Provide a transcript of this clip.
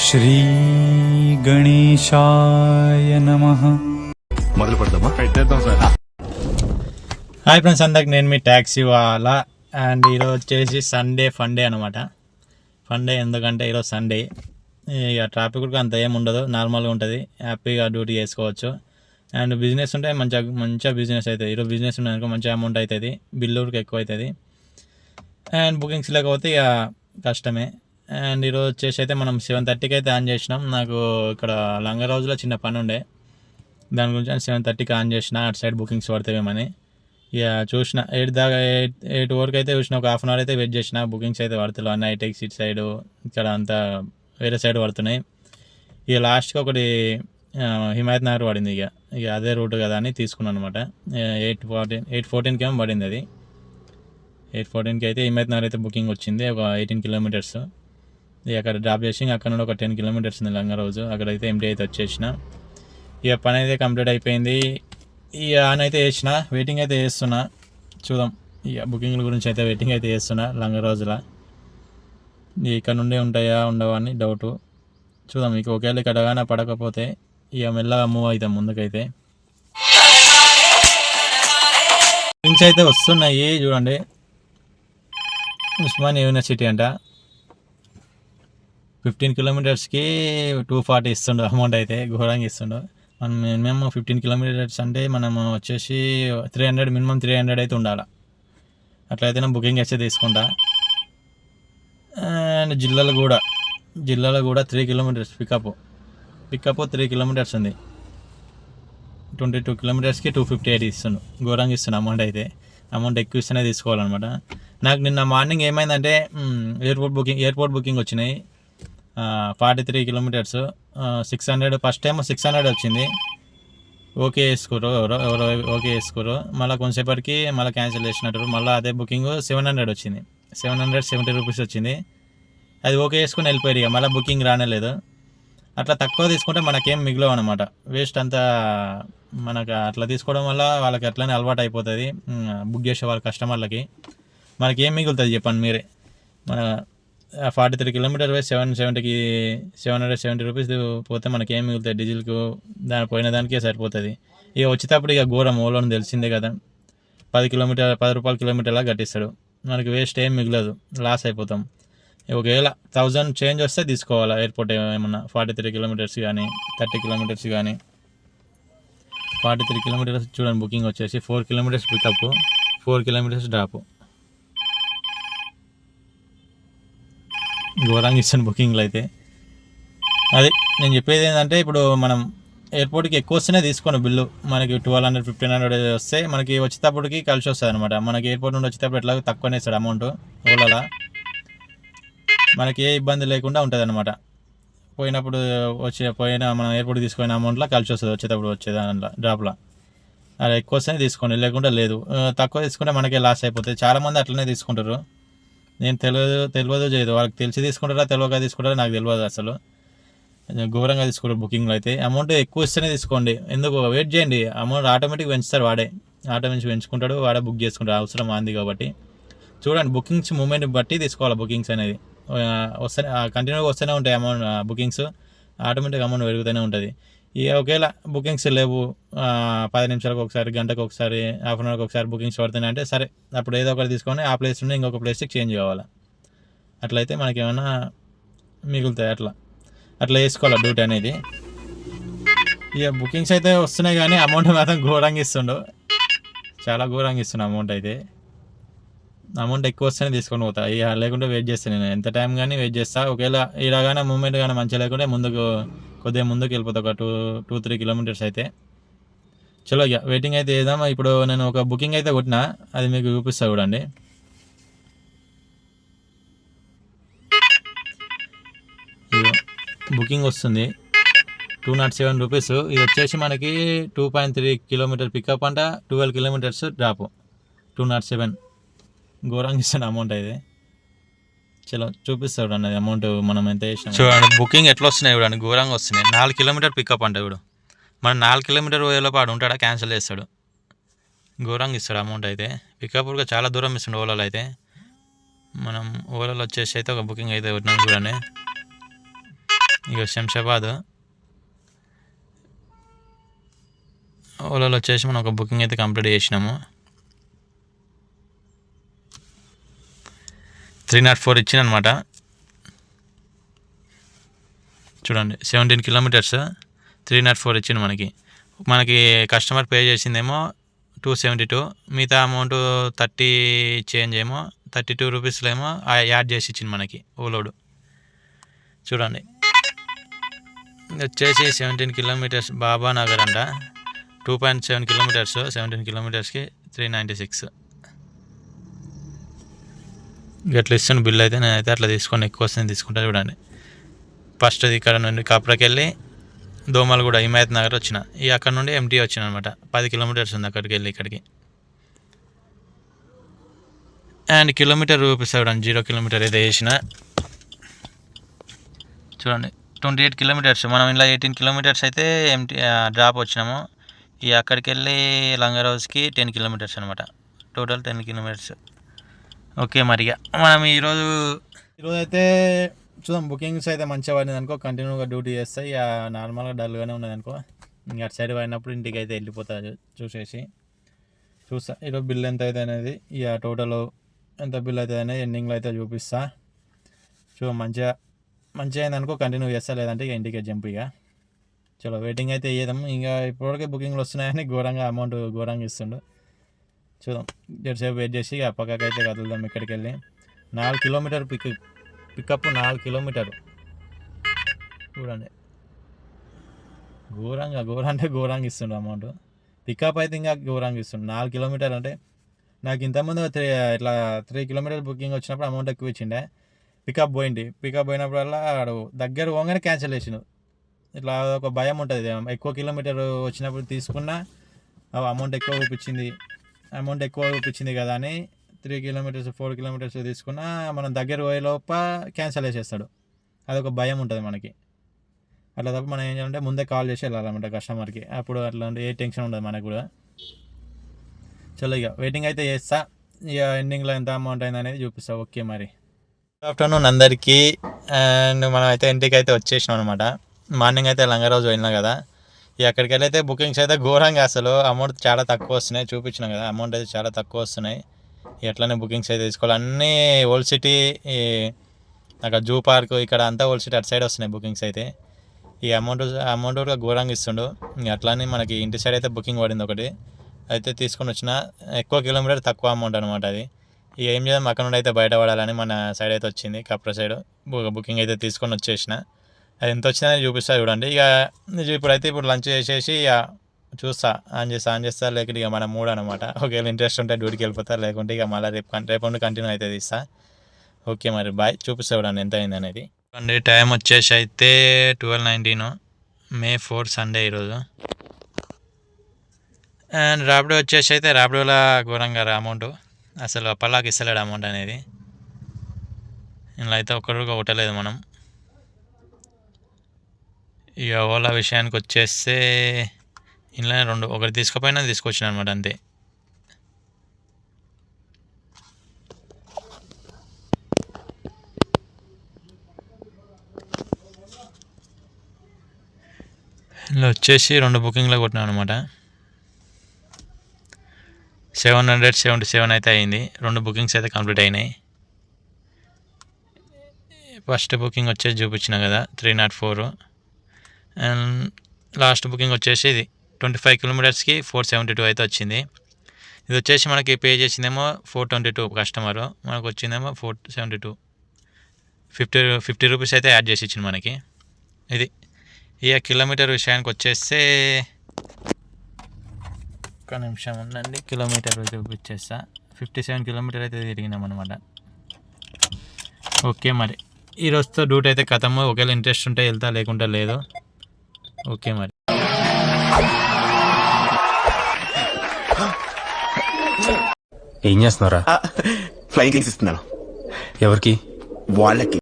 శ్రీ గణేశాయ నమః. మొదలు పెడదామా? పెట్టేద్దాం సార్. హాయ్ ఫ్రెండ్స్, అందరికి నేను మీ ట్యాక్సీ వాళ్ళ. అండ్ ఈరోజు వచ్చేసి సండే ఫండే అనమాట. ఫండే ఎందుకంటే ఈరోజు సండే, ఇక ట్రాఫిక్ కూడా అంత ఏమి ఉండదు, నార్మల్గా ఉంటుంది, హ్యాపీగా డ్యూటీ చేసుకోవచ్చు. అండ్ బిజినెస్ ఉంటే మంచిగా బిజినెస్ అవుతుంది. ఈరోజు బిజినెస్ ఉన్నాయనుకో మంచి అమౌంట్ అవుతుంది, బిల్లుకి ఎక్కువ అవుతుంది. అండ్ బుకింగ్స్ లేకపోతే ఇక కష్టమే. అండ్ ఈరోజు వచ్చేసి అయితే మనం 7:30కి అయితే ఆన్ చేసినాం. నాకు ఇక్కడ లంగరాజులో చిన్న పని ఉండే, దాని గురించి 7:30కి ఆన్ చేసిన, అటు సైడ్ బుకింగ్స్ పడతావేమని. ఇక చూసిన 8 వరకు అయితే చూసిన, ఒక హాఫ్ అన్ అవర్ అయితే వెయిట్ చేసిన. బుకింగ్స్ అయితే పడుతున్నాయి, అన్న ఐటెక్ సీట్ సైడ్ ఇక్కడ అంతా వేరే సైడ్ పడుతున్నాయి. ఇక లాస్ట్కి ఒకటి హిమాయత్ నగర్ పడింది. ఇక అదే రూట్ కదా అని తీసుకున్నాను అనమాట. 8:14కి ఏమో పడింది అది. 8:14కి అయితే హిమాయత్ నగర్ అయితే బుకింగ్ వచ్చింది, ఒక 18 కిలోమీటర్స్. ఇక అక్కడ డ్రాప్ చేసి అక్కడ నుండి ఒక 10 కిలోమీటర్స్ ఉంది లంగరోజు. అక్కడైతే ఎంటీ అయితే వచ్చేసిన. ఇక పని అయితే కంప్లీట్ అయిపోయింది. ఇక ఆన్ అయితే వేసిన, వెయిటింగ్ అయితే చేస్తున్నా. చూద్దాం, ఇక బుకింగ్ల గురించి అయితే వెయిటింగ్ అయితే చేస్తున్నా లంగరోజుల. ఇక్కడ నుండే ఉంటాయా ఉండవా అని డౌటు. చూద్దాం, ఇక ఒకవేళ ఇక్కడ కానీ పడకపోతే ఇక మెల్లగా మూవ్ అవుతాం ముందుకైతే. బుకింగ్స్ అయితే వస్తున్నాయి చూడండి. ఉస్మానియా యూనివర్సిటీ అంట, 15 కిలోమీటర్స్కి 240 ఇస్తుండు అమౌంట్. అయితే ఘోరంగా ఇస్తుండు. మనం మినిమం 15 కిలోమీటర్స్ అంటే మనం వచ్చేసి 300, మినిమం 300 అయితే ఉండాలి. అట్లయితే బుకింగ్ అయితే తీసుకుంటా. అండ్ జిల్లాలో కూడా 3 కిలోమీటర్స్ పికప్ 3 కిలోమీటర్స్ ఉంది. 22 కిలోమీటర్స్కి 258 ఇస్తుండు. ఘోరంగా ఇస్తుండు అమౌంట్. అయితే అమౌంట్ ఎక్కువ ఇస్తేనే తీసుకోవాలన్నమాట. నాకు నిన్న మార్నింగ్ ఏమైందంటే ఎయిర్పోర్ట్ బుకింగ్ వచ్చినాయి. 43 కిలోమీటర్స్ 600. ఫస్ట్ టైం 600 వచ్చింది. ఓకే వేసుకోరు, ఎవరో ఓకే వేసుకోరు. మళ్ళీ కొంతసేపటికి మళ్ళీ క్యాన్సిల్ చేసినట్టు. మళ్ళీ అదే బుకింగ్ 700 వచ్చింది, 770 రూపీస్ వచ్చింది. అది ఓకే వేసుకొని వెళ్ళిపోయారు. ఇక మళ్ళీ బుకింగ్ రానేలేదు. అట్లా తక్కువ తీసుకుంటే మనకేం మిగిలవు అనమాట, వేస్ట్ అంతా. మనకు అట్లా తీసుకోవడం వల్ల వాళ్ళకి అట్లనే అలవాటు అయిపోతుంది, బుక్ చేసే వాళ్ళ కస్టమర్లకి. మనకి ఏం మిగులుతుంది చెప్పండి మీరే. మన 43 కిలోమీటర్ 770 రూపీస్ పోతే మనకి ఏం మిగులుతుంది? డీజిల్కు పోయిన దానికే సరిపోతుంది. ఇక వచ్చేటప్పుడు ఇక ఘోరం, ఓలోని తెలిసిందే కదా, 10 రూపాయల కిలోమీటర్లా కట్టిస్తాడు. మనకి వేస్ట్ ఏం మిగలదు, లాస్ అయిపోతాం. ఒకవేళ 1000 చేంజ్ వస్తే తీసుకోవాలా ఎయిర్పోర్ట్ ఏమన్నా. 43 కిలోమీటర్స్ కానీ 30 కిలోమీటర్స్ కానీ. 43 కిలోమీటర్స్ చూడండి, బుకింగ్ వచ్చేసి 4 కిలోమీటర్స్ పికప్, 4 కిలోమీటర్స్ డ్రాప్. ఘోరంగా ఇస్తాను బుకింగ్లు అయితే. అదే నేను చెప్పేది ఏంటంటే, ఇప్పుడు మనం ఎయిర్పోర్ట్కి ఎక్కువ వస్తేనే తీసుకోండి బిల్లు. మనకి 1200, 1500 వస్తే మనకి వచ్చేటప్పటికి కలిసి వస్తుంది అనమాట. మనకి ఎయిర్పోర్ట్ నుండి వచ్చేటప్పుడు ఎట్లాగో తక్కువనే ఇస్తాడు అమౌంట్ ఓలాలా. మనకి ఏ ఇబ్బంది లేకుండా ఉంటుంది అనమాట. పోయిన మనం ఎయిర్పోర్ట్కి తీసుకున్న అమౌంట్లో కలిసి వస్తుంది వచ్చేటప్పుడు, దాంట్లో డ్రాప్లో. అది ఎక్కువ వస్తేనే తీసుకోండి, లేకుంటే లేదు. తక్కువ తీసుకుంటే మనకే లాస్ అయిపోతుంది. చాలామంది అట్లనే తీసుకుంటారు. నేను తెలియదు చేయదు, వాళ్ళకి తెలిసి తీసుకుంటారా తెలియక తీసుకుంటారా నాకు తెలియదు. అసలు ఘోరంగా తీసుకుంటారు బుకింగ్లో అయితే. అమౌంట్ ఎక్కువ ఇస్తేనే తీసుకోండి, ఎందుకు వెయిట్ చేయండి. అమౌంట్ ఆటోమేటిక్ పెంచుతారు, వాడే పెంచుకుంటాడు, వాడే బుక్ చేసుకుంటాడు, అవసరం అంది కాబట్టి. చూడండి, బుకింగ్స్ మూమెంట్ బట్టి తీసుకోవాలి. బుకింగ్స్ అనేది కంటిన్యూగా వస్తూనే ఉంటాయి అమౌంట్, బుకింగ్స్ ఆటోమేటిక్ అమౌంట్ పెరుగుతూనే ఉంటుంది. ఇక ఒకవేళ బుకింగ్స్ లేవు, 10 నిమిషాలకు ఒకసారి, గంటకు ఒకసారి, హాఫ్ అన్ అవర్కి ఒకసారి బుకింగ్స్ పడుతున్నాయి అంటే సరే, అప్పుడు ఏదో ఒకటి తీసుకొని ఆ ప్లేస్ నుండి ఇంకొక ప్లేస్కి చేంజ్ కావాలి. అట్లయితే మనకి ఏమైనా మిగులుతాయి. అట్లా వేసుకోవాలి డ్యూటీ అనేది. ఇక బుకింగ్స్ అయితే వస్తున్నాయి కానీ అమౌంట్ మాత్రం ఘోరంగా ఇస్తుండు, చాలా ఘోరంగా ఇస్తున్నా అమౌంట్ అయితే. అమౌంట్ ఎక్కువ వస్తేనే తీసుకొని పోతా, ఇక లేకుంటే వెయిట్ చేస్తాను. నేను ఎంత టైం కానీ వెయిట్ చేస్తాను. ఒకవేళ ఇలాగానే మూమెంట్ కానీ మంచిగా లేకుంటే కొద్దిగా ముందుకు వెళ్ళిపోతా, ఒక 2-3 కిలోమీటర్స్ అయితే. చలో ఇక వెయిటింగ్ అయితే చేద్దాం. ఇప్పుడు నేను ఒక బుకింగ్ అయితే కొట్టినా, అది మీకు చూపిస్తా చూడండి. బుకింగ్ వస్తుంది 207 రూపీస్. ఇది వచ్చేసి మనకి 2.3 కిలోమీటర్ పికప్ అంట, 12 కిలోమీటర్స్ డ్రాప్, 207. ఘోరంగా ఇస్తాను అమౌంట్ అయితే. చలో చూపిస్తాడు అన్నది అమౌంట్ మనం ఎంత వేసినాం. చూడండి బుకింగ్ ఎట్లా వస్తున్నాయి చూడండి, ఘోరంగా వస్తున్నాయి. 4 కిలోమీటర్ పికప్ అంటే ఇప్పుడు మనం 4 కిలోమీటర్ పోయేలోపు ఆడు ఉంటాడా, క్యాన్సిల్ చేస్తాడు. ఘోరంగా ఇస్తాడు అమౌంట్ అయితే. పికప్ కూడా చాలా దూరం ఇస్తుండే ఓలాలో అయితే. మనం ఓలాలో వచ్చేసి అయితే ఒక బుకింగ్ అయితే కొట్టినాం చూడండి. ఇక శంషాబాద్ ఓలాలో వచ్చేసి మనం ఒక బుకింగ్ అయితే కంప్లీట్ చేసినాము. 304 ఇచ్చిందనమాట. చూడండి 17 కిలోమీటర్స్ 304 ఇచ్చింది మనకి కస్టమర్ పే చేసిందేమో 272, మిగతా అమౌంట్ 30 చేంజ్ ఏమో 32 రూపీస్లో ఏమో యాడ్ చేసి ఇచ్చింది మనకి ఓలోడు. చూడండి ఇది వచ్చేసి 17 కిలోమీటర్స్ బాబా నగర్ అంట. 2.7 కిలోమీటర్స్ 17 కిలోమీటర్స్కి 396. ఇట్లా ఇస్తున్న బిల్ అయితే నేనైతే అట్లా తీసుకొని ఎక్కువ వస్తుంది తీసుకుంటా. చూడండి ఫస్ట్ ఇక్కడ నుండి కాపురకి వెళ్ళి దోమలు కూడా హిమాయత్ నగర్ వచ్చిన, అక్కడ నుండి ఎంటీ వచ్చిన అనమాట. 10 కిలోమీటర్స్ ఉంది అక్కడికి వెళ్ళి ఇక్కడికి. అండ్ కిలోమీటర్ రూపీస్ చూడండి 0 కిలోమీటర్ అయితే వేసిన. చూడండి 28 కిలోమీటర్స్, మనం ఇలా 18 కిలోమీటర్స్ అయితే ఎంటీ డ్రాప్ వచ్చినాము. అక్కడికి వెళ్ళి లంగర్ హౌస్కి 10 కిలోమీటర్స్ అనమాట. Total 10 kilometres. ఓకే మరి మనం ఈరోజు అయితే చూద్దాం. బుకింగ్స్ అయితే మంచిగా పడింది అనుకో, కంటిన్యూగా డ్యూటీ చేస్తాయి. నార్మల్గా డల్గానే ఉన్నది అనుకో, ఇంకా అటు సైడ్ పడినప్పుడు ఇంటికి అయితే వెళ్ళిపోతుంది చూస్తా ఈరోజు బిల్ ఎంత అవుతుంది అనేది. టోటల్ ఎంత బిల్ అవుతుంది అనేది ఎండింగ్లో అయితే చూపిస్తా. మంచిగా అయింది అనుకో కంటిన్యూ చేస్తా, లేదంటే ఇక ఇంటికి జంప్. చలో వెయిటింగ్ అయితే వేయదాం. ఇంకా ఇప్పటికే బుకింగ్లు వస్తున్నాయని అమౌంట్ ఘోరంగా ఇస్తుండు. చూద్దాం జరసేపు వెయిట్ చేసి పక్కకి అయితే కదులుదాం. ఇక్కడికి వెళ్ళి 4 కిలోమీటర్ పికప్ 4 కిలోమీటర్. చూడండి ఘోరంగా ఇస్తుండు అమౌంట్. పికప్ అయితే ఇంకా ఘోరంగా ఇస్తుండు. 4 కిలోమీటర్ అంటే నాకు ఇంతకుముందు ఇట్లా 3 కిలోమీటర్ బుకింగ్ వచ్చినప్పుడు అమౌంట్ ఎక్కువ ఇచ్చిండే. పికప్ పోయినప్పుడల్లా వాడు దగ్గర పోగానే క్యాన్సిల్ చేసిండు. ఇట్లా ఒక భయం ఉంటుంది, ఎక్కువ కిలోమీటర్ వచ్చినప్పుడు తీసుకున్నా అమౌంట్ ఎక్కువ చూపించింది కదా అని 3 కిలోమీటర్స్ 4 కిలోమీటర్స్ తీసుకున్నా మనం దగ్గర పోయేలోప క్యాన్సిల్ చేసేస్తాడు. అదొక భయం ఉంటుంది మనకి. అట్లా తప్ప మనం ఏం చేయాలంటే ముందే కాల్ చేసి వెళ్ళాలన్నమాట కస్టమర్కి. అప్పుడు అట్లా ఏ టెన్షన్ ఉండదు మనకు కూడా. చలో ఇక వెయిటింగ్ అయితే చేస్తా. ఎండింగ్లో ఎంత అమౌంట్ అయింది అనేది చూపిస్తా. ఓకే మరి గుడ్ ఆఫ్టర్నూన్ అందరికీ. అండ్ మనం అయితే ఇంటికి అయితే వచ్చేసినాం అనమాట. మార్నింగ్ అయితే లంగర్ హౌస్ పోయినా కదా, అక్కడికి వెళ్ళైతే బుకింగ్స్ అయితే ఘోరంగా, అసలు అమౌంట్ చాలా తక్కువ వస్తున్నాయి. చూపించినాం కదా అమౌంట్ అయితే చాలా తక్కువ వస్తున్నాయి. ఎట్లనే బుకింగ్స్ అయితే తీసుకోవాలి. అన్నీ ఓల్డ్ సిటీ, అక్కడ జూ పార్క్, ఇక్కడ అంతా ఓల్డ్ సిటీ అటు సైడ్ వస్తున్నాయి బుకింగ్స్ అయితే. అమౌంట్ కూడా ఘోరంగా ఇస్తుండు. అట్లానే మనకి ఇంటి సైడ్ అయితే బుకింగ్ పడింది ఒకటి అయితే తీసుకొని వచ్చిన. ఎక్కువ కిలోమీటర్ తక్కువ అమౌంట్ అనమాట అది. ఏం చేద్దాం, అక్కడ నుండి అయితే బయటపడాలని మన సైడ్ అయితే వచ్చింది, కప్ర సైడ్. బుకింగ్ అయితే తీసుకొని వచ్చేసిన. అది ఎంత వచ్చిందని చూపిస్తా చూడండి. ఇప్పుడు లంచ్ చేసేసి చూస్తా, ఆన్ చేస్తా లేకపోతే ఇక మన మూడ్ అనమాట. ఒకవేళ ఇంట్రెస్ట్ ఉంటే డ్యూటీకి వెళ్ళిపోతా, లేకుంటే ఇక మళ్ళీ రేపు కంటిన్యూ అయితే తీస్తా. ఓకే మరి బాయ్. చూపిస్తా చూడండి ఎంత అయింది అనేది. టైం వచ్చేసి అయితే 12:19 May 4 సండే ఈరోజు. అండ్ ర్యాపిడో వచ్చేసి అయితే ర్యాపిడోలో ఘోరంగా అమౌంట్ అసలు అప్పలాకి ఇస్తలేడు అమౌంట్ అనేది. ఇందులో అయితే ఒక్కడికి కొట్టలేదు మనం. ఇక ఓలా విషయానికి వచ్చేస్తే ఇంట్లోనే ఒకటి తీసుకుపోయినా తీసుకొచ్చిన అనమాట అంతే. ఇలా వచ్చేసి 2 బుకింగ్లో కొట్టినాం అనమాట. 777 అయితే అయింది. 2 బుకింగ్స్ అయితే కంప్లీట్ అయినాయి. ఫస్ట్ బుకింగ్ వచ్చేసి చూపించిన కదా 304. అండ్ లాస్ట్ బుకింగ్ వచ్చేసి ఇది 25 కిలోమీటర్స్కి 472 అయితే వచ్చింది. ఇది వచ్చేసి మనకి పే చేసిందేమో 422 కస్టమరు, మనకు వచ్చిందేమో 472. 50 రూపీస్ అయితే యాడ్ చేసి ఇచ్చింది మనకి. ఇది ఇక కిలోమీటర్ విషయానికి వచ్చేస్తే ఒక్క నిమిషం ఉందండి, కిలోమీటర్ చూపించేస్తా. 57 కిలోమీటర్ అయితే తిరిగినాం అనమాట. ఓకే మరి ఈరోజుతో డ్యూటీ అయితే ఖతము. ఒకవేళ ఇంట్రెస్ట్ ఉంటే వెళ్తా, లేకుంటే లేదు. ఓకే మరి ఏం చేస్తున్నారా? ఫ్లైయింగ్ కిక్స్ ఇస్తున్నాను. ఎవరికి? వాళ్ళకి